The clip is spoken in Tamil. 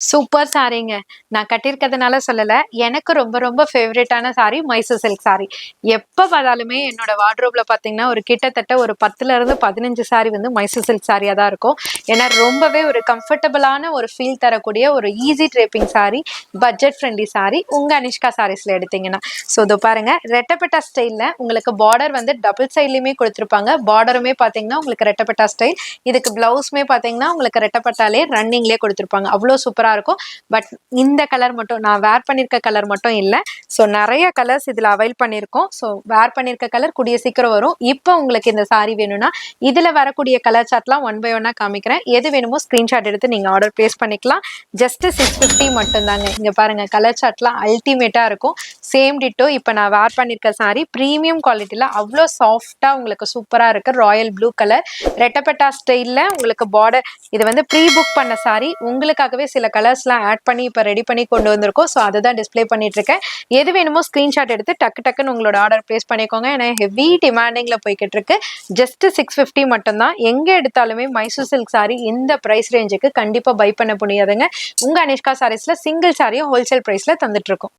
சூப்பர் சாரீங்க. நான் கட்டியிருக்கிறதுனால சொல்லல. எனக்கு ரொம்ப ரொம்ப ஃபேவரைட்டான சாரி மைசூர் சில்க் சாரி. எப்ப பார்த்தாலுமே என்னோட வார்ட்ரோப்ல பார்த்தீங்கன்னா, ஒரு கிட்டத்தட்ட ஒரு 10லருந்து 15 சாரி வந்து மைசூர் சில்க் சாரியா தான் இருக்கும். ஏன்னா ரொம்பவே ஒரு கம்ஃபர்டபுளான ஒரு ஃபீல் தரக்கூடிய ஒரு easy draping sorry, budget friendly sorry உங்க அனிஷ்கா சாரீஸ்ல எடுத்தீங்கன்னா. ஸோ இதோ பாருங்க ரெட்டப்பட்டா ஸ்டைல்ல உங்களுக்கு பார்டர் வந்து டபுள் சைட்லயுமே குடுத்துருப்பாங்க. பார்டருமே பார்த்தீங்கன்னா, உங்களுக்கு ரெட்டப்பட்டா ஸ்டைல். இதுக்கு பிளவுஸ்மே பார்த்தீங்கன்னா, உங்களுக்கு ரெட்டப்பட்டாலே ரன்னிங்லயே குடுத்துருப்பாங்க. அவ்ளோ சூப்பரா இருக்கும். பட் இந்த கலர் மட்டும் நான் வேர் பண்ணியிருக்க கலர் மட்டும் இல்ல. ஸோ நெறைய கலர்ஸ் இதுல அவைல் பண்ணியிருக்கோம். ஸோ வேர் பண்ணியிருக்க கலர் கூடிய சீக்கிரம் வரும். இப்போ உங்களுக்கு இந்த சாரி வேணும்னா, இதுல வரக்கூடிய கலர் சார்ட்லாம் ஒன் பை ஒன்னா காமிக்கிறேன். எது வேணுமோ ஸ்கிரீன்ஷாட் எடுத்து நீங்க ஆர்டர் பிளேஸ் பண்ணிக்கலாம். ஜஸ்ட் 650 மட்டும் தாங்க. இங்க பாருங்க கலர் சார்ட்லாம் அல்டிமேட்டா இருக்கும். சேம் டிட்டோ இப்ப நான் வேர் பண்ணியிருக்க சாரி பிரீமியம் குவாலிட்டில அவ்ளோ சாஃப்ட்டா உங்களுக்கு சூப்பரா இருக்கு. ராயல் ப்ளூ கலர் ரெட்டப்பட்டா ஸ்டைல்ல உங்களுக்கு பார்டர் இது வந்து ப்ரீ புக் பண்ண சாரி. உங்களுக்காகவே சில கலர்ஸ்லாம் ஆட் பண்ணி இப்ப ரெடி பண்ணி கொண்டு வந்திருக்கோம். ஸோ அதை தான் டிஸ்ப்ளே பண்ணிட்டு இருக்கேன். எது வேணுமோ ஸ்கிரீன்ஷாட் எடுத்து டக்கு டக்குன்னு உங்களோட ஆர்டர் பிளேஸ் பண்ணிக்கோங்க. ஏன்னா ஹெவி டிமாண்டிங்ல போய்கிட்டு இருக்கு. ஜஸ்ட் 650 மட்டும் தான். எங்க எடுத்தாலுமே மைசூர் சில்க் சாரி இந்த பிரைஸ் ரேஞ்சுக்கு கண்டிப்பா பை பண்ண முடியாதுங்க. உங்க அனிஷ்கா சாரீஸ்ல சிங்கிள் சாரியும் ஹோல்சேல் பிரைஸ்ல தந்துட்டு இருக்கோம்.